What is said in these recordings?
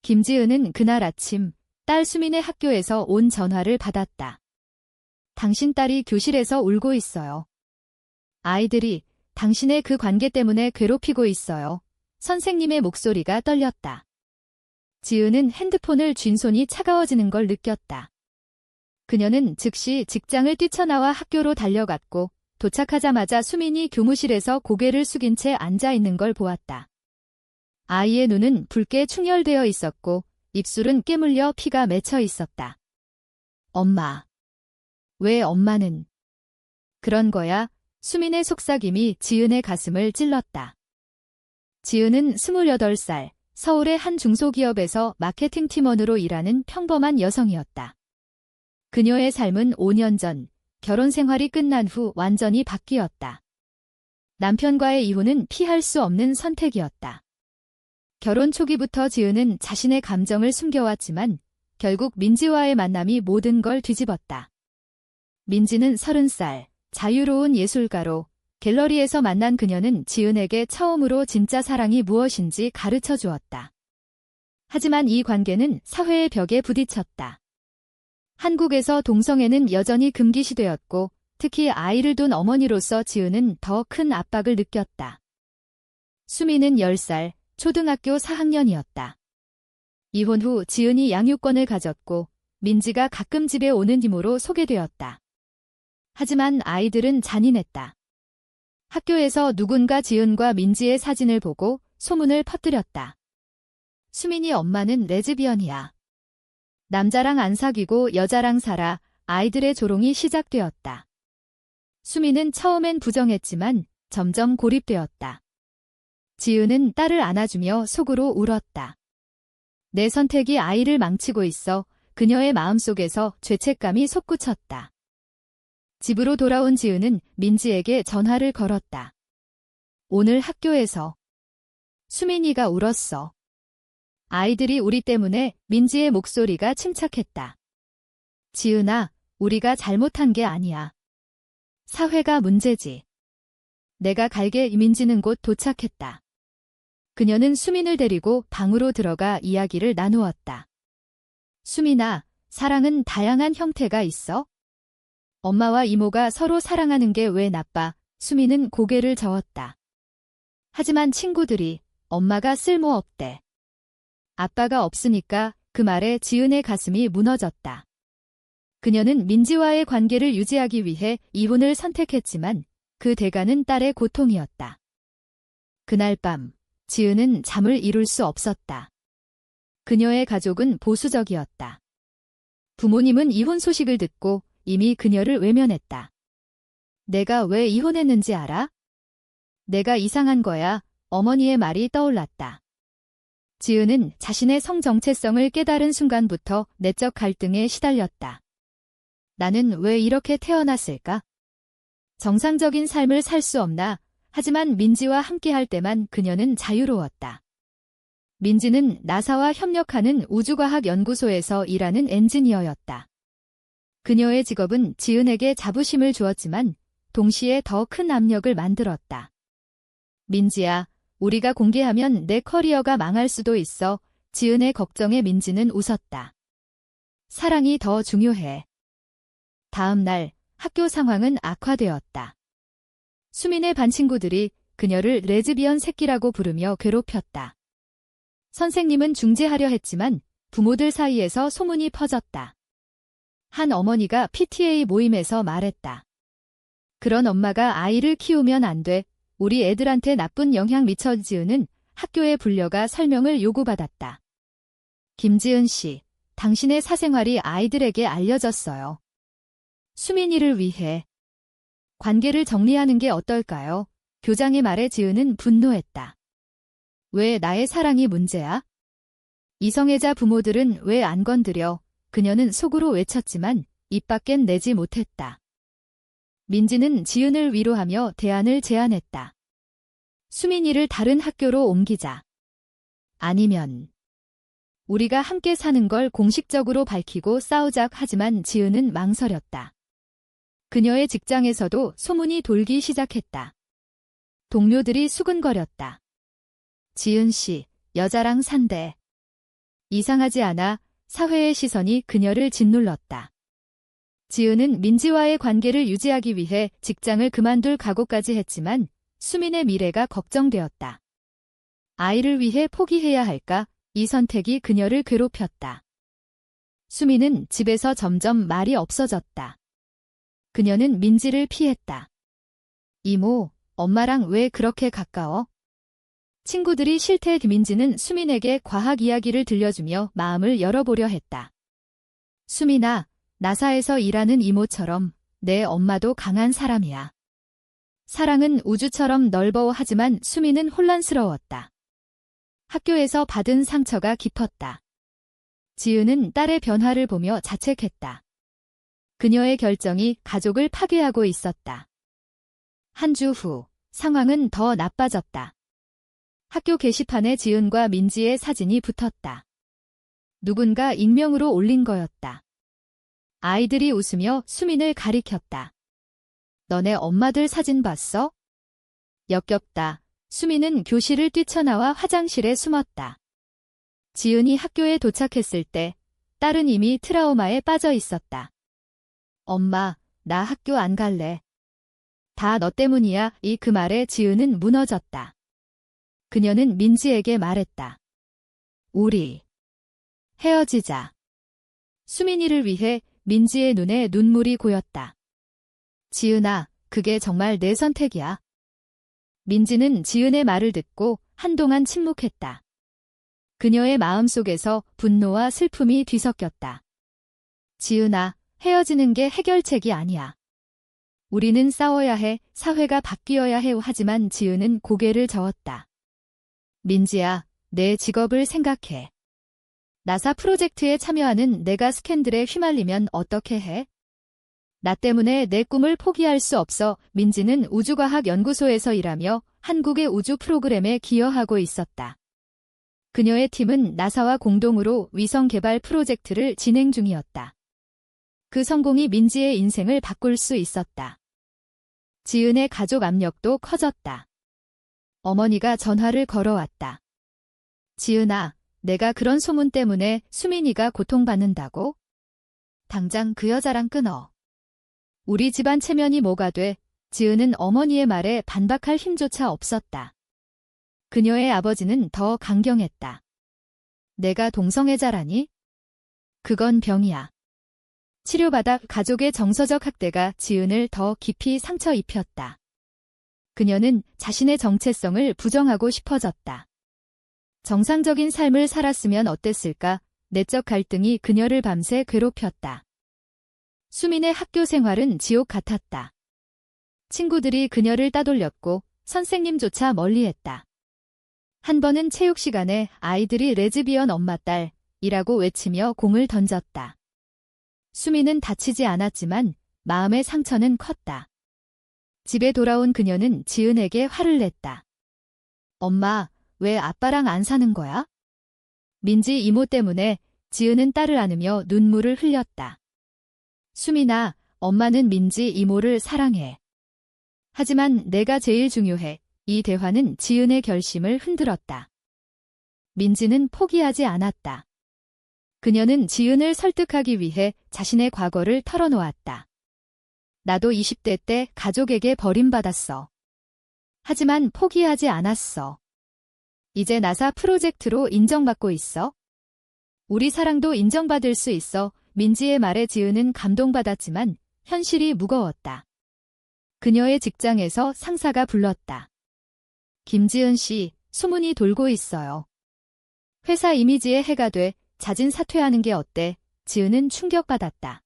김지은은 그날 아침 딸 수민의 학교에서 온 전화를 받았다. 당신 딸이 교실에서 울고 있어요. 아이들이 당신의 그 관계 때문에 괴롭히고 있어요. 선생님의 목소리가 떨렸다. 지은은 핸드폰을 쥔 손이 차가워지는 걸 느꼈다. 그녀는 즉시 직장을 뛰쳐나와 학교로 달려갔고 도착하자마자 수민이 교무실에서 고개를 숙인 채 앉아 있는 걸 보았다. 아이의 눈은 붉게 충혈되어 있었고 입술은 깨물려 피가 맺혀 있었다. 엄마. 왜 엄마는? 그런 거야? 수민의 속삭임이 지은의 가슴을 찔렀다. 지은은 28살, 서울의 한 중소기업에서 마케팅 팀원으로 일하는 평범한 여성이었다. 그녀의 삶은 5년 전 결혼 생활이 끝난 후 완전히 바뀌었다. 남편과의 이혼은 피할 수 없는 선택이었다. 결혼 초기부터 지은은 자신의 감정을 숨겨왔지만 결국 민지와의 만남이 모든 걸 뒤집었다. 민지는 30살, 자유로운 예술가로 갤러리에서 만난 그녀는 지은에게 처음으로 진짜 사랑이 무엇인지 가르쳐 주었다. 하지만 이 관계는 사회의 벽에 부딪혔다. 한국에서 동성애는 여전히 금기시되었고 특히 아이를 둔 어머니로서 지은은 더 큰 압박을 느꼈다. 수미는 10살, 초등학교 4학년이었다. 이혼 후 지은이 양육권을 가졌고 민지가 가끔 집에 오는 힘으로 소개되었다. 하지만 아이들은 잔인했다. 학교에서 누군가 지은과 민지의 사진을 보고 소문을 퍼뜨렸다. 수민이 엄마는 레즈비언이야. 남자랑 안 사귀고 여자랑 살아. 아이들의 조롱이 시작되었다. 수민은 처음엔 부정했지만 점점 고립되었다. 지은은 딸을 안아주며 속으로 울었다. 내 선택이 아이를 망치고 있어. 그녀의 마음속에서 죄책감이 솟구쳤다. 집으로 돌아온 지은은 민지에게 전화를 걸었다. 오늘 학교에서 수민이가 울었어. 아이들이 우리 때문에. 민지의 목소리가 침착했다. 지은아, 우리가 잘못한 게 아니야. 사회가 문제지. 내가 갈게. 민지는 곧 도착했다. 그녀는 수민을 데리고 방으로 들어가 이야기를 나누었다. 수민아, 사랑은 다양한 형태가 있어? 엄마와 이모가 서로 사랑하는 게 왜 나빠? 수민은 고개를 저었다. 하지만 친구들이 엄마가 쓸모없대. 아빠가 없으니까. 그 말에 지은의 가슴이 무너졌다. 그녀는 민지와의 관계를 유지하기 위해 이혼을 선택했지만 그 대가는 딸의 고통이었다. 그날 밤, 지은은 잠을 이룰 수 없었다. 그녀의 가족은 보수적이었다. 부모님은 이혼 소식을 듣고 이미 그녀를 외면했다. 내가 왜 이혼했는지 알아? 내가 이상한 거야. 어머니의 말이 떠올랐다. 지은은 자신의 성 정체성을 깨달은 순간부터 내적 갈등에 시달렸다. 나는 왜 이렇게 태어났을까? 정상적인 삶을 살 수 없나? 하지만 민지와 함께할 때만 그녀는 자유로웠다. 민지는 나사와 협력하는 우주과학연구소에서 일하는 엔지니어였다. 그녀의 직업은 지은에게 자부심을 주었지만 동시에 더 큰 압력을 만들었다. 민지야, 우리가 공개하면 내 커리어가 망할 수도 있어. 지은의 걱정에 민지는 웃었다. 사랑이 더 중요해. 다음 날 학교 상황은 악화되었다. 수민의 반 친구들이 그녀를 레즈비언 새끼라고 부르며 괴롭혔다. 선생님은 중재하려 했지만 부모들 사이에서 소문이 퍼졌다. 한 어머니가 PTA 모임에서 말했다. 그런 엄마가 아이를 키우면 안 돼. 우리 애들한테 나쁜 영향 미쳐. 지은은 학교에 불려가 설명을 요구받았다. 김지은 씨, 당신의 사생활이 아이들에게 알려졌어요. 수민이를 위해 관계를 정리하는 게 어떨까요? 교장의 말에 지은은 분노했다. 왜 나의 사랑이 문제야? 이성애자 부모들은 왜 안 건드려? 그녀는 속으로 외쳤지만 입 밖엔 내지 못했다. 민지는 지은을 위로하며 대안을 제안했다. 수민이를 다른 학교로 옮기자. 아니면 우리가 함께 사는 걸 공식적으로 밝히고 싸우자. 하지만 지은은 망설였다. 그녀의 직장에서도 소문이 돌기 시작했다. 동료들이 수근거렸다. 지은 씨, 여자랑 산대. 이상하지 않아 사회의 시선이 그녀를 짓눌렀다. 지은은 민지와의 관계를 유지하기 위해 직장을 그만둘 각오까지 했지만 수민의 미래가 걱정되었다. 아이를 위해 포기해야 할까? 이 선택이 그녀를 괴롭혔다. 수민은 집에서 점점 말이 없어졌다. 그녀는 민지를 피했다. 이모, 엄마랑 왜 그렇게 가까워? 친구들이 싫대. 민지는 수민에게 과학 이야기를 들려주며 마음을 열어보려 했다. 수민아, 나사에서 일하는 이모처럼 내 엄마도 강한 사람이야. 사랑은 우주처럼 넓어. 하지만 수민은 혼란스러웠다. 학교에서 받은 상처가 깊었다. 지은은 딸의 변화를 보며 자책했다. 그녀의 결정이 가족을 파괴하고 있었다. 한 주 후, 상황은 더 나빠졌다. 학교 게시판에 지은과 민지의 사진이 붙었다. 누군가 익명으로 올린 거였다. 아이들이 웃으며 수민을 가리켰다. 너네 엄마들 사진 봤어? 역겹다. 수민은 교실을 뛰쳐나와 화장실에 숨었다. 지은이 학교에 도착했을 때 딸은 이미 트라우마에 빠져 있었다. 엄마, 나 학교 안 갈래. 다 너 때문이야. 그 말에 지은은 무너졌다. 그녀는 민지에게 말했다. 우리 헤어지자. 수민이를 위해 민지의 눈에 눈물이 고였다. 지은아, 그게 정말 내 선택이야. 민지는 지은의 말을 듣고 한동안 침묵했다. 그녀의 마음속에서 분노와 슬픔이 뒤섞였다. 지은아, 헤어지는 게 해결책이 아니야. 우리는 싸워야 해, 사회가 바뀌어야 해. 하지만 지은은 고개를 저었다. 민지야, 내 직업을 생각해. 나사 프로젝트에 참여하는 내가 스캔들에 휘말리면 어떻게 해? 나 때문에 내 꿈을 포기할 수 없어. 민지는 우주과학연구소에서 일하며 한국의 우주 프로그램에 기여하고 있었다. 그녀의 팀은 나사와 공동으로 위성 개발 프로젝트를 진행 중이었다. 그 성공이 민지의 인생을 바꿀 수 있었다. 지은의 가족 압력도 커졌다. 어머니가 전화를 걸어왔다. 지은아, 내가 그런 소문 때문에 수민이가 고통받는다고? 당장 그 여자랑 끊어. 우리 집안 체면이 뭐가 돼? 지은은 어머니의 말에 반박할 힘조차 없었다. 그녀의 아버지는 더 강경했다. 내가 동성애자라니? 그건 병이야. 치료받아. 가족의 정서적 학대가 지은을 더 깊이 상처 입혔다. 그녀는 자신의 정체성을 부정하고 싶어졌다. 정상적인 삶을 살았으면 어땠을까? 내적 갈등이 그녀를 밤새 괴롭혔다. 수민의 학교 생활은 지옥 같았다. 친구들이 그녀를 따돌렸고 선생님조차 멀리했다. 한 번은 체육 시간에 아이들이 레즈비언 엄마 딸이라고 외치며 공을 던졌다. 수민은 다치지 않았지만 마음의 상처는 컸다. 집에 돌아온 그녀는 지은에게 화를 냈다. 엄마, 왜 아빠랑 안 사는 거야? 민지 이모 때문에. 지은은 딸을 안으며 눈물을 흘렸다. 수민아, 엄마는 민지 이모를 사랑해. 하지만 내가 제일 중요해. 이 대화는 지은의 결심을 흔들었다. 민지는 포기하지 않았다. 그녀는 지은을 설득하기 위해 자신의 과거를 털어놓았다. 나도 20대 때 가족에게 버림받았어. 하지만 포기하지 않았어. 이제 나사 프로젝트로 인정받고 있어. 우리 사랑도 인정받을 수 있어. 민지의 말에 지은은 감동받았지만 현실이 무거웠다. 그녀의 직장에서 상사가 불렀다. 김지은 씨, 소문이 돌고 있어요. 회사 이미지에 해가 돼. 자진 사퇴하는 게 어때? 지은은 충격받았다.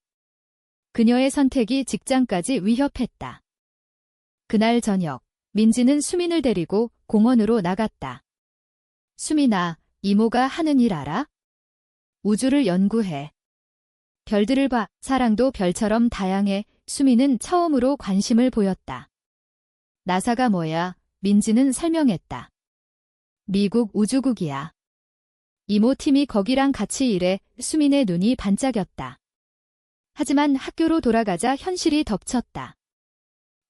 그녀의 선택이 직장까지 위협했다. 그날 저녁, 민지는 수민을 데리고 공원으로 나갔다. 수민아, 이모가 하는 일 알아? 우주를 연구해. 별들을 봐. 사랑도 별처럼 다양해. 수민은 처음으로 관심을 보였다. 나사가 뭐야? 민지는 설명했다. 미국 우주국이야. 이모 팀이 거기랑 같이 일해. 수민의 눈이 반짝였다. 하지만 학교로 돌아가자 현실이 덮쳤다.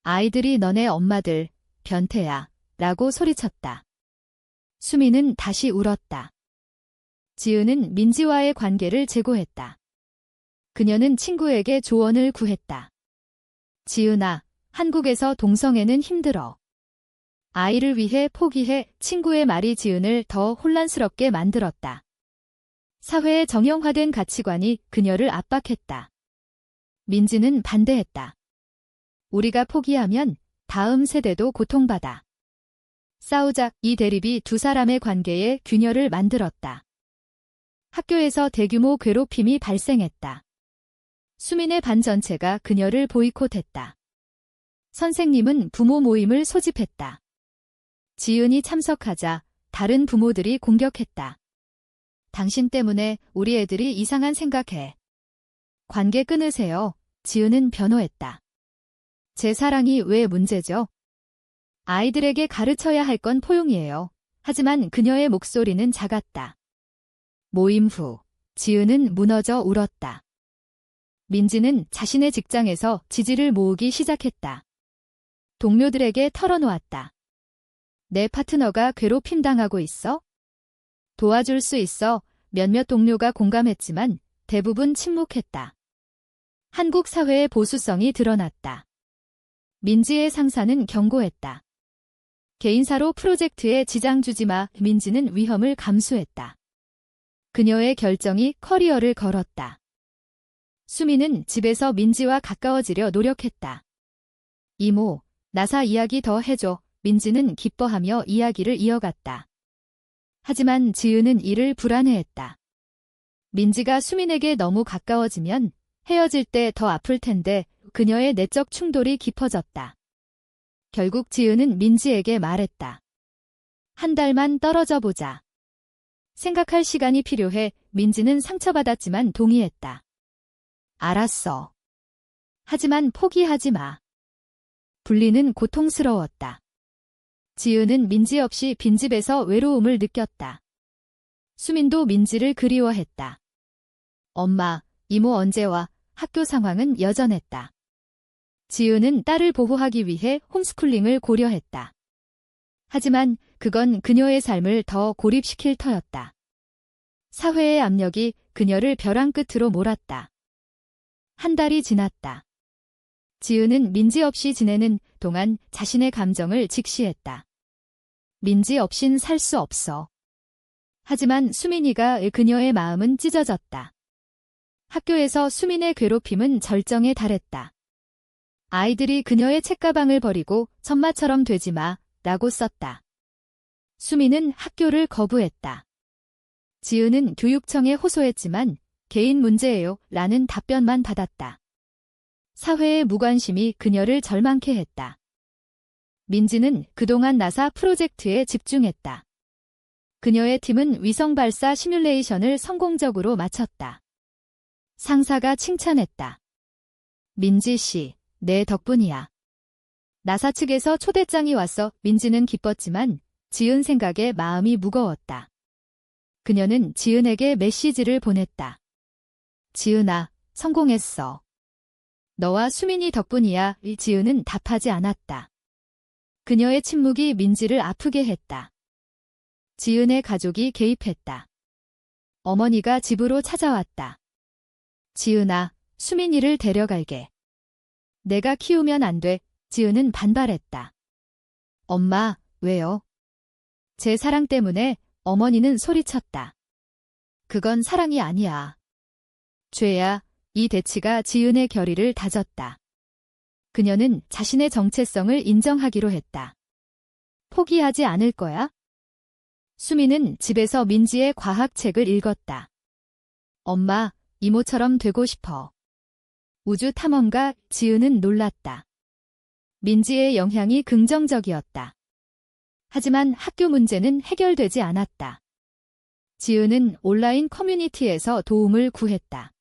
아이들이 너네 엄마들, 변태야, 라고 소리쳤다. 수민은 다시 울었다. 지은은 민지와의 관계를 재고했다. 그녀는 친구에게 조언을 구했다. 지은아, 한국에서 동성애는 힘들어. 아이를 위해 포기해. 친구의 말이 지은을 더 혼란스럽게 만들었다. 사회의 정형화된 가치관이 그녀를 압박했다. 민지는 반대했다. 우리가 포기하면 다음 세대도 고통받아. 싸우자. 이 대립이 두 사람의 관계에 균열을 만들었다. 학교에서 대규모 괴롭힘이 발생했다. 수민의 반 전체가 그녀를 보이콧했다. 선생님은 부모 모임을 소집했다. 지은이 참석하자 다른 부모들이 공격했다. 당신 때문에 우리 애들이 이상한 생각해. 관계 끊으세요. 지은은 변호했다. 제 사랑이 왜 문제죠? 아이들에게 가르쳐야 할 건 포용이에요. 하지만 그녀의 목소리는 작았다. 모임 후 지은은 무너져 울었다. 민지는 자신의 직장에서 지지를 모으기 시작했다. 동료들에게 털어놓았다. 내 파트너가 괴롭힘 당하고 있어? 도와줄 수 있어. 몇몇 동료가 공감했지만 대부분 침묵했다. 한국 사회의 보수성이 드러났다. 민지의 상사는 경고했다. 개인사로 프로젝트에 지장 주지 마. 민지는 위험을 감수했다. 그녀의 결정이 커리어를 걸었다. 수미는 집에서 민지와 가까워지려 노력했다. 이모, 나사 이야기 더 해줘. 민지는 기뻐하며 이야기를 이어갔다. 하지만 지은은 이를 불안해했다. 민지가 수민에게 너무 가까워지면 헤어질 때 더 아플 텐데 그녀의 내적 충돌이 깊어졌다. 결국 지은은 민지에게 말했다. 한 달만 떨어져 보자. 생각할 시간이 필요해. 민지는 상처받았지만 동의했다. 알았어. 하지만 포기하지 마. 분리는 고통스러웠다. 지은은 민지 없이 빈집에서 외로움을 느꼈다. 수민도 민지를 그리워했다. 엄마, 이모 언제 와? 학교 상황은 여전했다. 지은은 딸을 보호하기 위해 홈스쿨링을 고려했다. 하지만 그건 그녀의 삶을 더 고립시킬 터였다. 사회의 압력이 그녀를 벼랑 끝으로 몰았다. 한 달이 지났다. 지은은 민지 없이 지내는 동안 자신의 감정을 직시했다. 민지 없인 살 수 없어. 하지만 수민이가 그녀의 마음은 찢어졌다. 학교에서 수민의 괴롭힘은 절정에 달했다. 아이들이 그녀의 책가방을 버리고 천마처럼 되지 마, 라고 썼다. 수민은 학교를 거부했다. 지은은 교육청에 호소했지만 개인 문제예요, 라는 답변만 받았다. 사회의 무관심이 그녀를 절망케 했다. 민지는 그동안 나사 프로젝트에 집중했다. 그녀의 팀은 위성 발사 시뮬레이션을 성공적으로 마쳤다. 상사가 칭찬했다. 민지 씨, 내 덕분이야. 나사 측에서 초대장이 왔어. 민지는 기뻤지만 지은 생각에 마음이 무거웠다. 그녀는 지은에게 메시지를 보냈다. 지은아, 성공했어. 너와 수민이 덕분이야. 지은은 답하지 않았다. 그녀의 침묵이 민지를 아프게 했다. 지은의 가족이 개입했다. 어머니가 집으로 찾아왔다. 지은아, 수민이를 데려갈게. 내가 키우면 안 돼. 지은은 반발했다. 엄마, 왜요? 제 사랑 때문에. 어머니는 소리쳤다. 그건 사랑이 아니야. 죄야. 이 대치가 지은의 결의를 다졌다. 그녀는 자신의 정체성을 인정하기로 했다. 포기하지 않을 거야? 수미는 집에서 민지의 과학책을 읽었다. 엄마, 이모처럼 되고 싶어. 우주 탐험가. 지은은 놀랐다. 민지의 영향이 긍정적이었다. 하지만 학교 문제는 해결되지 않았다. 지은은 온라인 커뮤니티에서 도움을 구했다.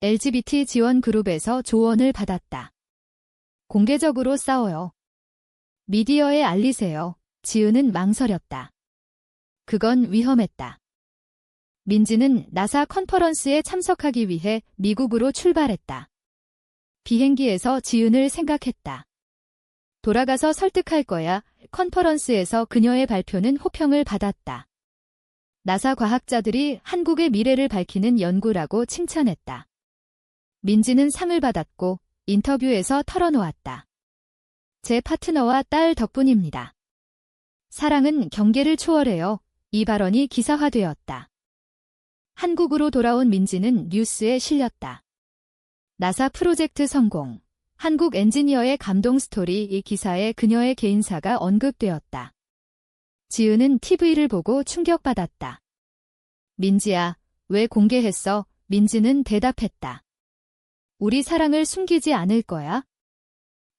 LGBT 지원 그룹에서 조언을 받았다. 공개적으로 싸워요. 미디어에 알리세요. 지은은 망설였다. 그건 위험했다. 민지는 나사 컨퍼런스에 참석하기 위해 미국으로 출발했다. 비행기에서 지은을 생각했다. 돌아가서 설득할 거야. 컨퍼런스에서 그녀의 발표는 호평을 받았다. 나사 과학자들이 한국의 미래를 밝히는 연구라고 칭찬했다. 민지는 상을 받았고 인터뷰에서 털어놓았다. 제 파트너와 딸 덕분입니다. 사랑은 경계를 초월해요. 이 발언이 기사화되었다. 한국으로 돌아온 민지는 뉴스에 실렸다. 나사 프로젝트 성공. 한국 엔지니어의 감동 스토리. 이 기사에 그녀의 개인사가 언급되었다. 지은은 TV를 보고 충격받았다. 민지야, 왜 공개했어? 민지는 대답했다. 우리 사랑을 숨기지 않을 거야.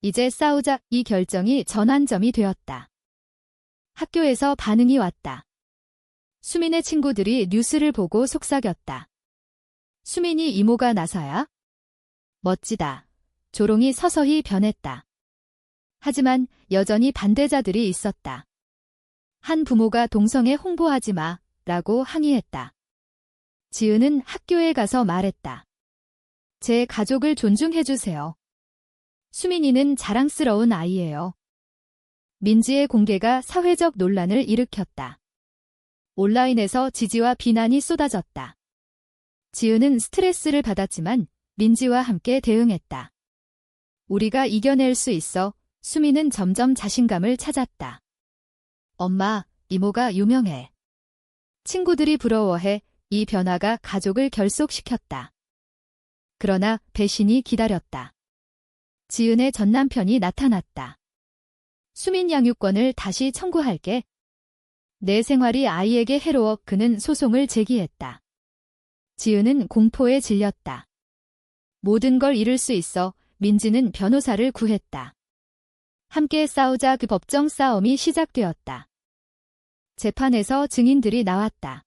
이제 싸우자. 이 결정이 전환점이 되었다. 학교에서 반응이 왔다. 수민의 친구들이 뉴스를 보고 속삭였다. 수민이 이모가 나사야? 멋지다. 조롱이 서서히 변했다. 하지만 여전히 반대자들이 있었다. 한 부모가 동성애 홍보하지 마, 라고 항의했다. 지은은 학교에 가서 말했다. 제 가족을 존중해주세요. 수민이는 자랑스러운 아이예요. 민지의 공개가 사회적 논란을 일으켰다. 온라인에서 지지와 비난이 쏟아졌다. 지은은 스트레스를 받았지만 민지와 함께 대응했다. 우리가 이겨낼 수 있어. 수민은 점점 자신감을 찾았다. 엄마, 이모가 유명해. 친구들이 부러워해. 이 변화가 가족을 결속시켰다. 그러나 배신이 기다렸다. 지은의 전남편이 나타났다. 수민 양육권을 다시 청구할게. 내 생활이 아이에게 해로워. 그는 소송을 제기했다. 지은은 공포에 질렸다. 모든 걸 잃을 수 있어. 민지는 변호사를 구했다. 함께 싸우자. 그 법정 싸움이 시작되었다. 재판에서 증인들이 나왔다.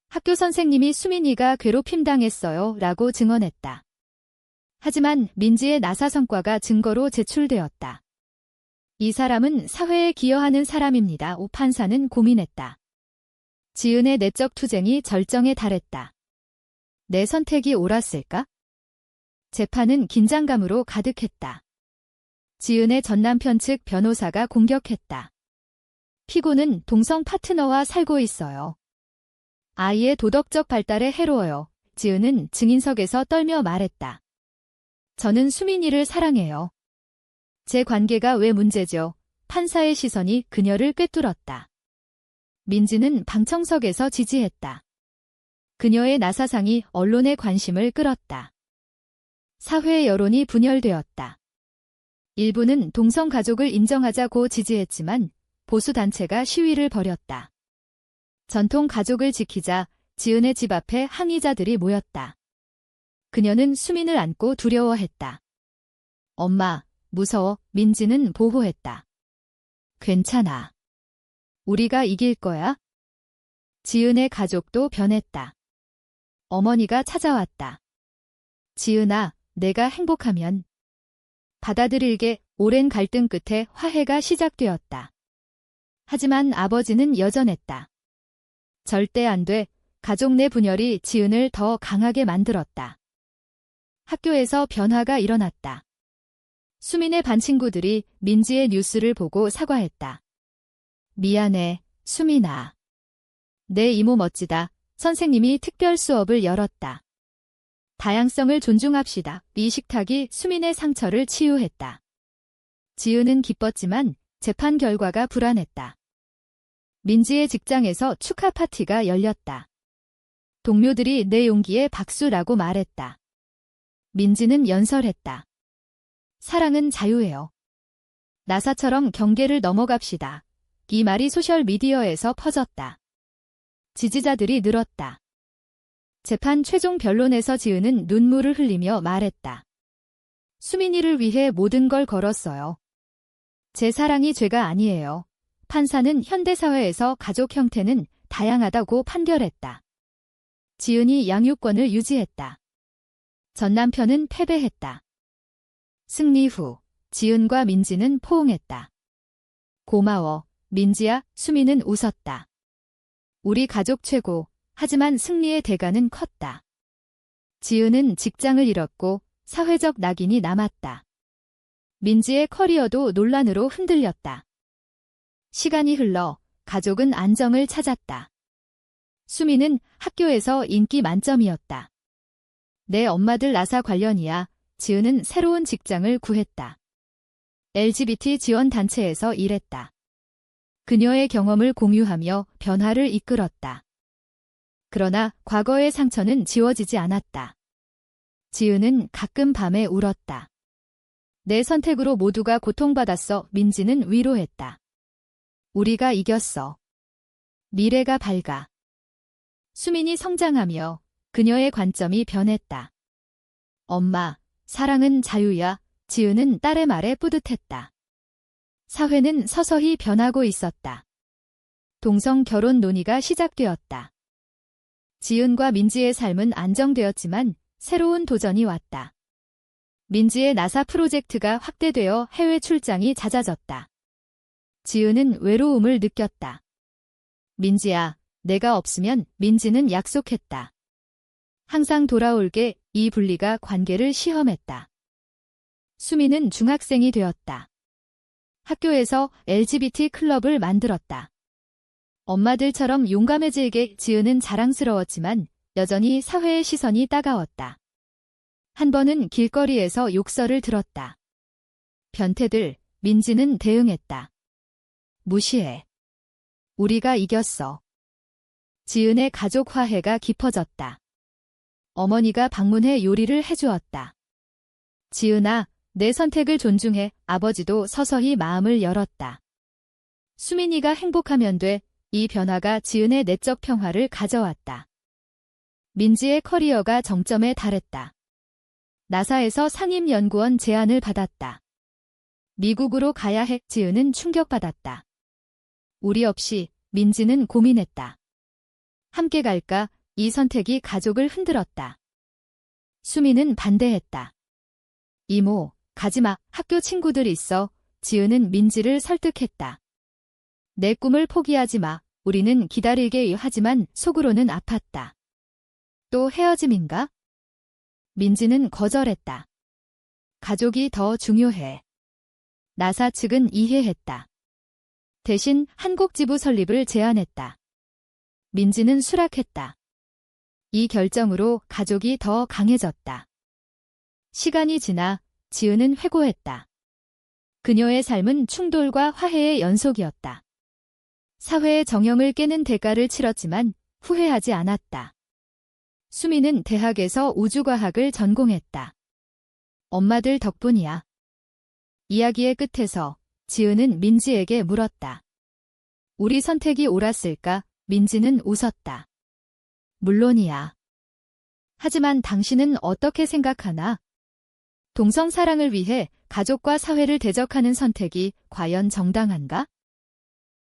학교 선생님이 수민이가 괴롭힘당했어요. 라고 증언했다. 하지만 민지의 나사 성과가 증거로 제출되었다. 이 사람은 사회에 기여하는 사람입니다. 오 판사는 고민했다. 지은의 내적 투쟁이 절정에 달했다. 내 선택이 옳았을까? 재판은 긴장감으로 가득했다. 지은의 전남편 측 변호사가 공격했다. 피고는 동성 파트너와 살고 있어요. 아이의 도덕적 발달에 해로워요. 지은은 증인석에서 떨며 말했다. 저는 수민이를 사랑해요. 제 관계가 왜 문제죠? 판사의 시선이 그녀를 꿰뚫었다. 민지는 방청석에서 지지했다. 그녀의 나사상이 언론의 관심을 끌었다. 사회 여론이 분열되었다. 일부는 동성 가족을 인정하자고 지지했지만 보수단체가 시위를 벌였다. 전통 가족을 지키자. 지은의 집 앞에 항의자들이 모였다. 그녀는 수민을 안고 두려워했다. 엄마, 무서워. 민지는 보호했다. 괜찮아. 우리가 이길 거야. 지은의 가족도 변했다. 어머니가 찾아왔다. 지은아, 내가 행복하면. 받아들일게. 오랜 갈등 끝에 화해가 시작되었다. 하지만 아버지는 여전했다. 절대 안 돼. 가족 내 분열이 지은을 더 강하게 만들었다. 학교에서 변화가 일어났다. 수민의 반 친구들이 민지의 뉴스를 보고 사과했다. 미안해, 수민아. 내 이모 멋지다. 선생님이 특별 수업을 열었다. 다양성을 존중합시다. 이 식탁이 수민의 상처를 치유했다. 지은은 기뻤지만 재판 결과가 불안했다. 민지의 직장에서 축하 파티가 열렸다. 동료들이 내 용기에 박수라고 말했다. 민지는 연설했다. 사랑은 자유예요. 나사처럼 경계를 넘어갑시다. 이 말이 소셜미디어에서 퍼졌다. 지지자들이 늘었다. 재판 최종 변론에서 지은은 눈물을 흘리며 말했다. 수민이를 위해 모든 걸 걸었어요. 제 사랑이 죄가 아니에요. 판사는 현대사회에서 가족 형태는 다양하다고 판결했다. 지은이 양육권을 유지했다. 전남편은 패배했다. 승리 후 지은과 민지는 포옹했다. 고마워, 민지야. 수민은 웃었다. 우리 가족 최고. 하지만 승리의 대가는 컸다. 지은은 직장을 잃었고 사회적 낙인이 남았다. 민지의 커리어도 논란으로 흔들렸다. 시간이 흘러 가족은 안정을 찾았다. 수미는 학교에서 인기 만점이었다. 내 엄마들 나사 관련이야. 지은은 새로운 직장을 구했다. LGBT 지원 단체에서 일했다. 그녀의 경험을 공유하며 변화를 이끌었다. 그러나 과거의 상처는 지워지지 않았다. 지은은 가끔 밤에 울었다. 내 선택으로 모두가 고통받았어. 민지는 위로했다. 우리가 이겼어. 미래가 밝아. 수민이 성장하며 그녀의 관점이 변했다. 엄마, 사랑은 자유야. 지은은 딸의 말에 뿌듯했다. 사회는 서서히 변하고 있었다. 동성 결혼 논의가 시작되었다. 지은과 민지의 삶은 안정되었지만 새로운 도전이 왔다. 민지의 나사 프로젝트가 확대되어 해외 출장이 잦아졌다. 지은은 외로움을 느꼈다. 민지야, 내가 없으면 민지는 약속했다. 항상 돌아올게. 이 분리가 관계를 시험했다. 수미는 중학생이 되었다. 학교에서 LGBT 클럽을 만들었다. 엄마들처럼 용감해지게 지은은 자랑스러웠지만 여전히 사회의 시선이 따가웠다. 한 번은 길거리에서 욕설을 들었다. 변태들, 민지는 대응했다. 무시해. 우리가 이겼어. 지은의 가족 화해가 깊어졌다. 어머니가 방문해 요리를 해주었다. 지은아, 내 선택을 존중해. 아버지도 서서히 마음을 열었다. 수민이가 행복하면 돼. 이 변화가 지은의 내적 평화를 가져왔다. 민지의 커리어가 정점에 달했다. 나사에서 상임연구원 제안을 받았다. 미국으로 가야 해. 지은은 충격받았다. 우리 없이. 민지는 고민했다. 함께 갈까? 이 선택이 가족을 흔들었다. 수미는 반대했다. 이모, 가지마. 학교 친구들 있어. 지은은 민지를 설득했다. 내 꿈을 포기하지 마. 우리는 기다리게. 하지만 속으로는 아팠다. 또 헤어짐인가? 민지는 거절했다. 가족이 더 중요해. 나사 측은 이해했다. 대신 한국지부 설립을 제안했다. 민지는 수락했다. 이 결정으로 가족이 더 강해졌다. 시간이 지나 지은은 회고했다. 그녀의 삶은 충돌과 화해의 연속이었다. 사회의 정형을 깨는 대가를 치렀지만 후회하지 않았다. 수미는 대학에서 우주과학을 전공했다. 엄마들 덕분이야. 이야기의 끝에서 지은은 민지에게 물었다. 우리 선택이 옳았을까? 민지는 웃었다. 물론이야. 하지만 당신은 어떻게 생각하나? 동성 사랑을 위해 가족과 사회를 대적하는 선택이 과연 정당한가?